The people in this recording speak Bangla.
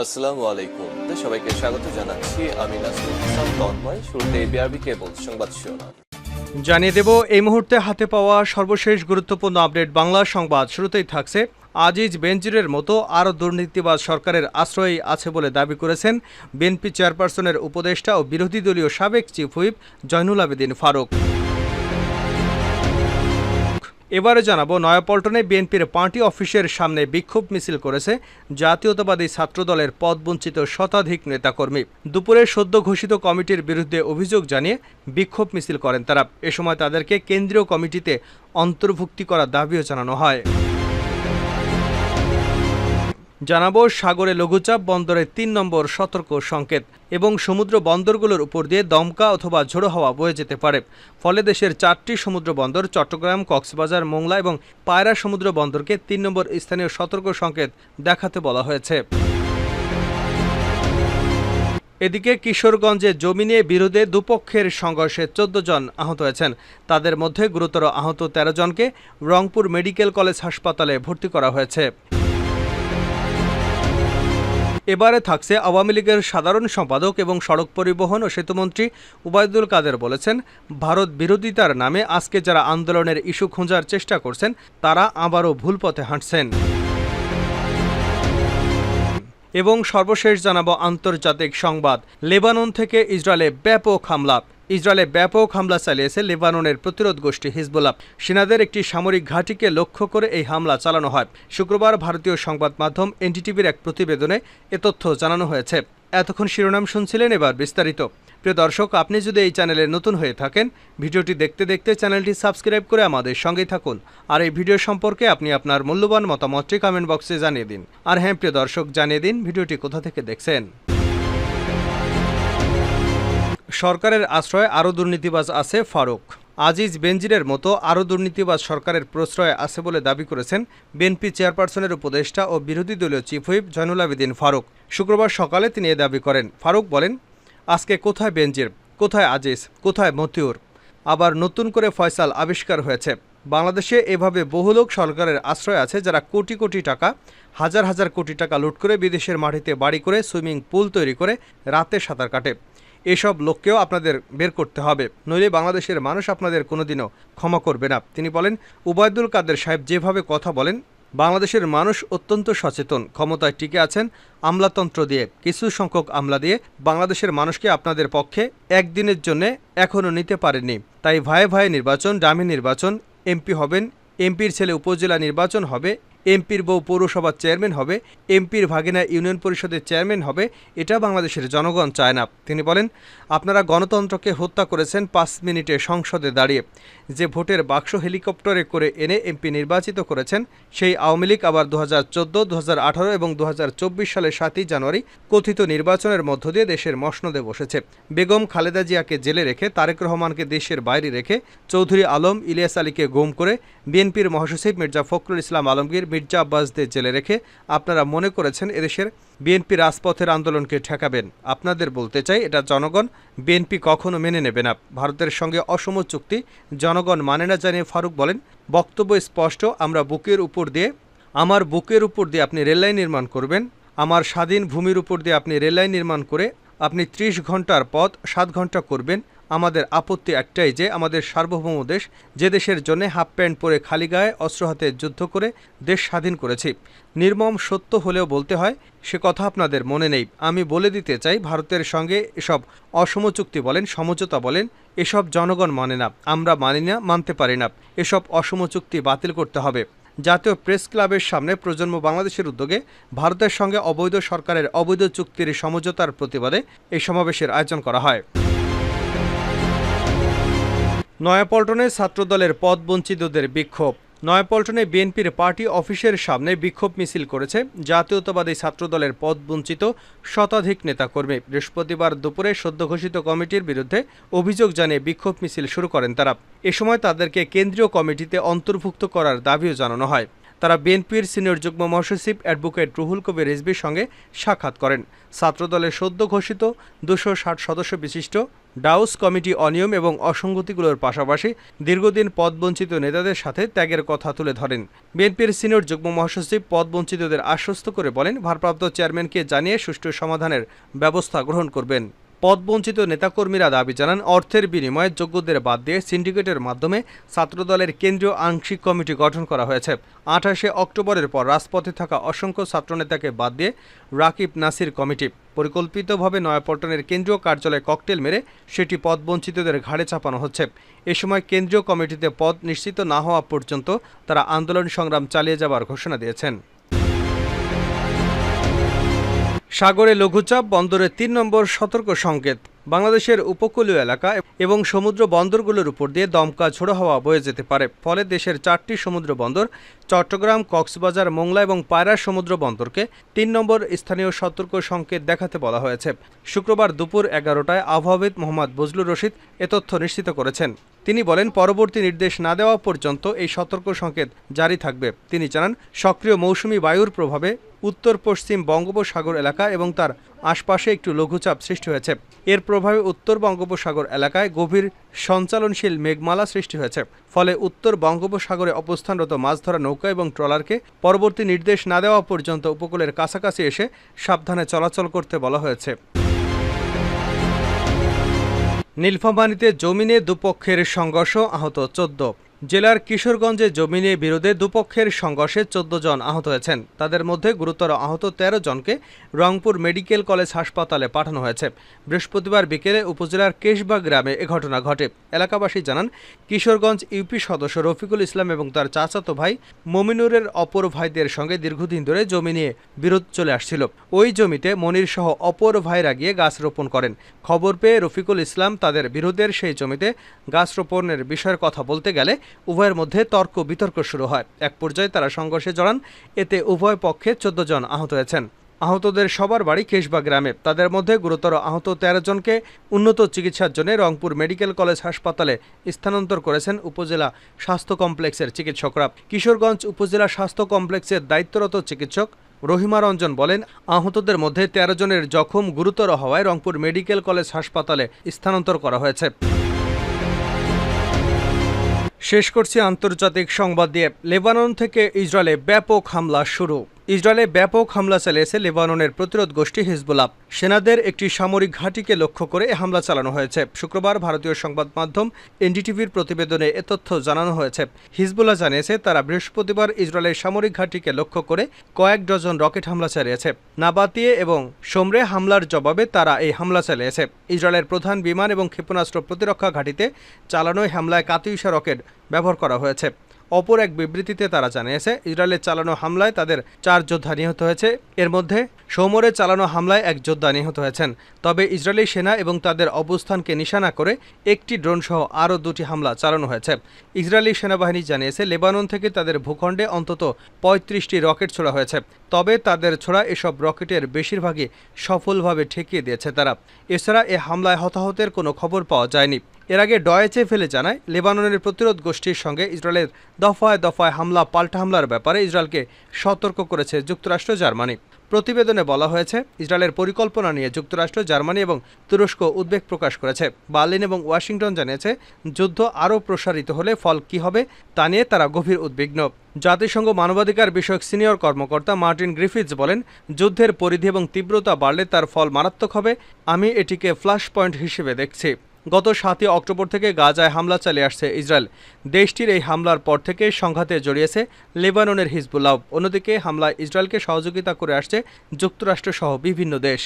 আসসালামু আলাইকুম। সবাইকে স্বাগত জানাচ্ছি। আমি নাসরুল ইসলাম তন্ময়। শুরুতে বিআরবি কেবল সংবাদ শিরোনাম জানিয়ে দেব এই মুহূর্তে হাতে পাওয়া সর্বশেষ গুরুত্বপূর্ণ আপডেট বাংলা সংবাদ। শুরুতেই থাকছে, আজিজ বেনজিরের মতো আরও দুর্নীতিবাজ সরকারের আশ্রয়েই আছে বলে দাবি করেছেন বিএনপি চেয়ারপারসনের উপদেষ্টা ও বিরোধী দলীয় সাবেক চিফ হুইপ জয়নুল আবেদিন ফারুক। এবারে জানাবো, নয়াপল্টনে বিএনপির পার্টি অফিসের সামনে বিক্ষোভ মিছিল করেছে জাতীয়তাবাদী ছাত্রদলের পদবঞ্চিত শতাধিক নেতাকর্মী। দুপুরে সদ্য ঘোষিত কমিটির বিরুদ্ধে অভিযোগ জানিয়ে বিক্ষোভ মিছিল করেন তারা। এ সময় তাদেরকে কেন্দ্রীয় কমিটিতে অন্তর্ভুক্তি করার দাবিও জানানো হয়। জানাবো, সাগরে লঘুচাপ বন্দরে ৩ নম্বর সতর্ক সংকেত এবং সমুদ্র বন্দরগুলোর উপর দিয়ে দমকা অথবা ঝোড়ো হাওয়া বয়ে যেতে পারে। ফলে দেশের 4টি সমুদ্র বন্দর চট্টগ্রাম, কক্সবাজার, মোংলা এবং পায়রা সমুদ্র বন্দরকে ৩ নম্বর স্থানীয় সতর্ক সংকেত দেখাতে বলা হয়েছে। এদিকে কিশোরগঞ্জে জমি নিয়ে বিরোধে দুপক্ষের সংঘর্ষে ১৪ জন আহত হয়েছেন। তাদের মধ্যে গুরুতর আহত ১৩ জনকে রংপুর মেডিকেল কলেজ হাসপাতালে ভর্তি করা হয়েছে। এবারে থাকছে, আওয়ামী লীগের সাধারণ সম্পাদক এবং সড়ক পরিবহন ও সেতুমন্ত্রী ওবায়দুল কাদের বলেছেন, ভারত বিরোধিতার নামে আজকে যারা আন্দোলনের ইস্যু খোঁজার চেষ্টা করছেন তারা আবারও ভুল পথে হাঁটছেন। এবং সর্বশেষ জানাবো আন্তর্জাতিক সংবাদ, লেবানন থেকে ইসরায়েলে ব্যাপক হামলা চালিয়েছে লেবাননের প্রতিরোধ গোষ্ঠী হিজবুল্লাহ। সেনাদের একটি সামরিক ঘাঁটিকে লক্ষ্য করে এই হামলা চালানো হয়। শুক্রবার ভারতীয় সংবাদ মাধ্যম এনডিটিভির এক প্রতিবেদনে এ তথ্য জানানো হয়েছে। এতক্ষণ শিরোনাম শুনছিলেন, এবার বিস্তারিত। প্রিয় দর্শক, আপনি যদি এই চ্যানেলে নতুন হয়ে থাকেন, ভিডিওটি দেখতে দেখতে চ্যানেলটি সাবস্ক্রাইব করে আমাদের সঙ্গেই থাকুন। আর এই ভিডিও সম্পর্কে আপনি আপনার মূল্যবান মতামতটি কমেন্ট বক্সে জানিয়ে দিন। আর হ্যাঁ প্রিয় দর্শক, জানিয়ে দিন ভিডিওটি কোথা থেকে দেখছেন। সরকারের আশ্রয়ে আরও দুর্নীতিবাজ আছে ফারুক। আজিজ বেনজিরের মতো আরও দুর্নীতিবাজ সরকারের প্রশ্রয়ে আছে বলে দাবি করেছেন বিএনপি চেয়ারপারসনের উপদেষ্টা ও বিরোধী দলীয় চিফ হুইপ জয়নুল আবেদিন ফারুক। শুক্রবার সকালে তিনি এ দাবি করেন। ফারুক বলেন, আজকে কোথায় বেনজির, কোথায় আজিজ, কোথায় মতিউর? আবার নতুন করে ফয়সাল আবিষ্কার হয়েছে। বাংলাদেশে এভাবে বহু লোক সরকারের আশ্রয় আছে যারা কোটি কোটি টাকা, হাজার হাজার কোটি টাকা লুট করে বিদেশের মাটিতে বাড়ি করে সুইমিং পুল তৈরি করে রাতে সাঁতার কাটে। এসব লোককেও আপনাদের বের করতে হবে, নইলে বাংলাদেশের মানুষ আপনাদের কোনোদিনও ক্ষমা করবে না। তিনি বলেন, ওবায়দুল কাদের সাহেব যেভাবে কথা বলেন, বাংলাদেশের মানুষ অত্যন্ত সচেতন। ক্ষমতায় টিকে আছেন আমলাতন্ত্র দিয়ে, কিছু সংখ্যক আমলা দিয়ে। বাংলাদেশের মানুষকে আপনাদের পক্ষে একদিনের জন্য এখনও নিতে পারেননি। তাই ভয়ে ভয়ে নির্বাচন, ডামি নির্বাচন, এমপি হবেন, এমপির ছেলে উপজেলা নির্বাচন হবে, এমপির বউ পৌরসভার চেয়ারম্যান হবে, এমপির ভাগিনা ইউনিয়ন পরিষদের চেয়ারম্যান হবে, এটা বাংলাদেশের জনগণ চায় না। তিনি বলেন, আপনারা গণতন্ত্রকে হত্যা করেছেন 5 মিনিটে সংসদে দাঁড়িয়ে। যে ভোটের বাক্স হেলিকপ্টারে করে এনে এমপি নির্বাচিত করেছেন, সেই আওয়ামী লীগ আবার 2014, 2018 এবং 2024 সালের 7ই জানুয়ারি কথিত নির্বাচনের মধ্য দিয়ে দেশের মসনদে বসেছে। বেগম খালেদা জিয়াকে জেলে রেখে, তারেক রহমানকে দেশের বাইরে রেখে, চৌধুরী আলম, ইলিয়াস আলীকে গুম করে, বিএনপির মহাসচিব মির্জা ফখরুল ইসলাম আলমগীর, মির্জা আব্বাসদের জেলে রেখে আপনারা মনে করেছেন এদেশের বিএনপি রাজপথের আন্দোলনকে ঠেকাবেন। আপনাদের বলতে চাই, এটা জনগণ, বিএনপি কখনো মেনে নেবে না। ভারতের সঙ্গে অসম চুক্তি জনগণ মানে না জানিয়ে ফারুক বলেন, বক্তব্য স্পষ্ট, আমার বুকের উপর দিয়ে আপনি রেললাইন নির্মাণ করবেন, আমার স্বাধীন ভূমির উপর দিয়ে আপনি রেললাইন নির্মাণ করে আপনি 30 ঘন্টার পথ 7 ঘন্টা করবেন। আমাদের আপত্তি একটাই, যে আমাদের সার্বভৌম দেশ, যে দেশের জন্য হাফ প্যান্ট পরে খালি গায়ে অস্ত্র হাতে যুদ্ধ করে দেশ স্বাধীন করেছি। নির্মম সত্য হলেও বলতে হয়, সে কথা আপনাদের মনে নেই। আমি বলে দিতে চাই, ভারতের সঙ্গে এসব অসম চুক্তি বলেন, সমঝোতা বলেন, এসব জনগণ মানে না, আমরা মানি না, মানতে পারি না। এসব অসম চুক্তি বাতিল করতে হবে। জাতীয় প্রেস ক্লাবের সামনে প্রজন্ম বাংলাদেশের উদ্যোগে ভারতের সঙ্গে অবৈধ সরকারের অবৈধ চুক্তির সমঝোতার প্রতিবাদে এই সমাবেশের আয়োজন করা হয়। নয়াপল্টনে ছাত্রদলের পদবঞ্চিতদের বিক্ষোভ। নয়াপল্টনে বিএনপির পার্টি অফিসের সামনে বিক্ষোভ মিছিল করেছে জাতীয়তাবাদী ছাত্রদলের পদবঞ্চিত শতাধিক নেতাকর্মী। বৃহস্পতিবার দুপুরে সদ্য ঘোষিত কমিটির বিরুদ্ধে অভিযোগ জানিয়ে বিক্ষোভ মিছিল শুরু করেন তারা। এ সময় তাদেরকে কেন্দ্রীয় কমিটিতে অন্তর্ভুক্ত করার দাবিও জানানো হয়। তারা বিএনপির সিনিয়র যুগ্ম মহাসচিব অ্যাডভোকেট রুহুল কবির রিজভীর সঙ্গে সাক্ষাৎ করেন। ছাত্রদলের সদ্য ঘোষিত 260 সদস্য বিশিষ্ট ডাউস কমিটি অনিয়ম এবং অসঙ্গতিগুলোর পাশাপাশি দীর্ঘদিন পদবঞ্চিত নেতাদের সাথে ত্যাগের কথা তুলে ধরেন। বিএনপির সিনিয়র যুগ্ম মহাসচিব পদবঞ্চিতদের আশ্বস্ত করে বলেন, ভারপ্রাপ্ত চেয়ারম্যানকে জানিয়ে সুষ্ঠু সমাধানের ব্যবস্থা গ্রহণ করবেন। পদবঞ্চিত নেতাকর্মীরা দাবি জানান, অর্থের বিনিময়ে যোগ্যদের বাদ দিয়ে সিন্ডিকেটের মাধ্যমে ছাত্রদলের কেন্দ্রীয় আংশিক কমিটি গঠন করা হয়েছে। 28শে অক্টোবরের পর রাজপথে থাকা অসংখ্য ছাত্রনেতাকে বাদ দিয়ে রাকিব নাসির কমিটি পরিকল্পিতভাবে নয়াপল্টনের কেন্দ্রীয় কার্যালয়ে ককটেল মেরে সেটি পদবঞ্চিতদের ঘাড়ে চাপানো হচ্ছে। এ সময় কেন্দ্রীয় কমিটিতে পদ নিশ্চিত না হওয়া পর্যন্ত তারা আন্দোলন সংগ্রাম চালিয়ে যাবার ঘোষণা দিয়েছেন। সাগরে লঘুচাপ, বন্দরে ৩ নম্বর সতর্ক সংকেত। বাংলাদেশের উপকূলীয় এলাকা এবং সমুদ্র বন্দরগুলোর উপর দিয়ে দমকা ঝোড়ো হাওয়া বয়ে যেতে পারে। ফলে দেশের 4টি সমুদ্র বন্দর চট্টগ্রাম, কক্সবাজার, মোংলা এবং পায়রা সমুদ্র বন্দরকে ৩ নম্বর স্থানীয় সতর্ক সংকেত দেখাতে বলা হয়েছে। শুক্রবার দুপুর 11টায় আবহাওয়াবিদ মোহাম্মদ বজলুর রশিদ এ তথ্য নিশ্চিত করেছেন। তিনি বলেন, পরবর্তী নির্দেশ না দেওয়া পর্যন্ত এই সতর্ক সংকেত জারি থাকবে। তিনি জানান, সক্রিয় মৌসুমি বায়ুর প্রভাবে উত্তর পশ্চিম বঙ্গোপসাগর এলাকা এবং তার আশপাশে একটু লঘুচাপ সৃষ্টি হয়েছে। এর প্রভাবে উত্তর বঙ্গোপসাগর এলাকায় গভীর সঞ্চালনশীল মেঘমালা সৃষ্টি হয়েছে। ফলে উত্তর বঙ্গোপসাগরে অবস্থানরত মাছ ধরা নৌকা এবং ট্রলারকে পরবর্তী নির্দেশ না দেওয়া পর্যন্ত উপকূলের কাছাকাছি এসে সাবধানে চলাচল করতে বলা হয়েছে। নীলফামারীতে জমি নিয়ে দুপক্ষের সংঘর্ষ, আহত 14। জেলার কিশোরগঞ্জে জমি নিয়ে বিরোধে দুপক্ষের সংঘর্ষে 14 জন আহত হয়েছেন। তাদের মধ্যে গুরুতর আহত 13 জনকে রংপুর মেডিকেল কলেজ হাসপাতালে পাঠানো হয়েছে। বৃহস্পতিবার বিকেলে উপজেলার কেশবাগ গ্রামে এ ঘটনা ঘটে। এলাকাবাসী জানান, কিশোরগঞ্জ ইউপি সদস্য রফিকুল ইসলাম এবং তার চাচাতো ভাই মমিনুরের অপর ভাইদের সঙ্গে দীর্ঘদিন ধরে জমি নিয়ে বিরোধ চলে আসছিল। ওই জমিতে মনির সহ অপর ভাইরা গিয়ে গাছ রোপণ করেন। খবর পেয়ে রফিকুল ইসলাম তাদের বিরোধের সেই জমিতে গাছ রোপণের বিষয়ের কথা বলতে গেলে উভয়ের মধ্যে তর্ক বিতর্ক শুরু হয়। এক পর্যায়ে তারা সংঘর্ষে জড়ান। এতে উভয় পক্ষে 14 জন আহত হয়েছেন। আহতদের সবার বাড়ি কেশবাগ গ্রামে। তাদের মধ্যে গুরুতর আহত 13 জনকে উন্নত চিকিৎসার জন্য রংপুর মেডিকেল কলেজ হাসপাতালে স্থানান্তর করেছেন উপজেলা স্বাস্থ্য কমপ্লেক্সের চিকিৎসকরা। কিশোরগঞ্জ উপজেলা স্বাস্থ্য কমপ্লেক্সের দায়িত্বরত চিকিৎসক রহিমা রঞ্জন বলেন, আহতদের মধ্যে 13 জনের জখম গুরুতর হওয়ায় রংপুর মেডিকেল কলেজ হাসপাতালে স্থানান্তর করা হয়েছে। শেষ করছি আন্তর্জাতিক সংবাদ দিয়ে। লেবানন থেকে ইসরায়েলে ব্যাপক হামলা শুরু। ইসরায়েলে ব্যাপক হামলা চালিয়েছে লেবাননের প্রতিরোধ গোষ্ঠী হিজবুল্লাহ। সেনাদের একটি সামরিক ঘাঁটিকে লক্ষ্য করে এ হামলা চালানো হয়েছে। শুক্রবার ভারতীয় সংবাদ মাধ্যম এনডিটিভির প্রতিবেদনে এ তথ্য জানানো হয়েছে। হিজবুল্লাহ জানিয়েছে, তারা বৃহস্পতিবার ইসরায়েলের সামরিক ঘাঁটিকে লক্ষ্য করে কয়েক ডজন রকেট হামলা চালিয়েছে। নাবাতিয়ে এবং সোমরে হামলার জবাবে তারা এই হামলা চালিয়েছে। ইসরায়েলের প্রধান বিমান এবং ক্ষেপণাস্ত্র প্রতিরক্ষা ঘাঁটিতে চালানো হামলায় কাতিউষা রকেট ব্যবহার করা হয়েছে। অপর এক বিবৃতিতে তারা জানিয়েছে, ইসরায়েলের চালানো হামলায় তাদের 4 যোদ্ধা নিহত হয়েছে। এর মধ্যে সোমরে চালানো হামলায় 1 যোদ্ধা নিহত হয়েছেন। তবে ইসরায়েলি সেনা এবং তাদের অবস্থানকে নিশানা করে একটি ড্রোন সহ আরও 2টি হামলা চালানো হয়েছে। ইসরায়েলি সেনাবাহিনী জানিয়েছে, লেবানন থেকে তাদের ভূখণ্ডে অন্তত 35টি রকেট ছোড়া হয়েছে। তবে তাদের ছোড়া এসব রকেটের বেশিরভাগই সফলভাবে ঠেকিয়ে দিয়েছে তারা। এছাড়া এ হামলায় হতাহতের কোনো খবর পাওয়া যায়নি। এর আগে ডয়েচে ভেলে জানায়, লেবাননের প্রতিরোধ গোষ্ঠীর সঙ্গে ইসরায়েলের দফায় দফায় হামলা পাল্টা হামলার ব্যাপারে ইসরায়েলকে সতর্ক করেছে যুক্তরাষ্ট্র, জার্মানি। প্রতিবেদনে বলা হয়েছে, ইসরায়েলের পরিকল্পনা নিয়ে যুক্তরাষ্ট্র, জার্মানি এবং তুরস্ক উদ্বেগ প্রকাশ করেছে। বার্লিন এবং ওয়াশিংটন জানিয়েছে, যুদ্ধ আরও প্রসারিত হলে ফল কী হবে তা নিয়ে তারা গভীর উদ্বিগ্ন। জাতিসংঘ মানবাধিকার বিষয়ক সিনিয়র কর্মকর্তা মার্টিন গ্রিফিথস বলেন, যুদ্ধের পরিধি এবং তীব্রতা বাড়লে তার ফল মারাত্মক হবে। আমি এটিকে ফ্ল্যাশ পয়েন্ট হিসেবে দেখছি। গত 7 অক্টোবর থেকে গাজায় হামলা চালিয়ে আসছে ইসরায়েল। দেশটির এই হামলার পর থেকে সংঘাতে জড়িয়েছে লেবাননের হিজবুল্লাহ। অন্যদিকে হামলায় ইসরায়েলকে সহযোগিতা করে আসছে যুক্তরাষ্ট্র সহ বিভিন্ন দেশ।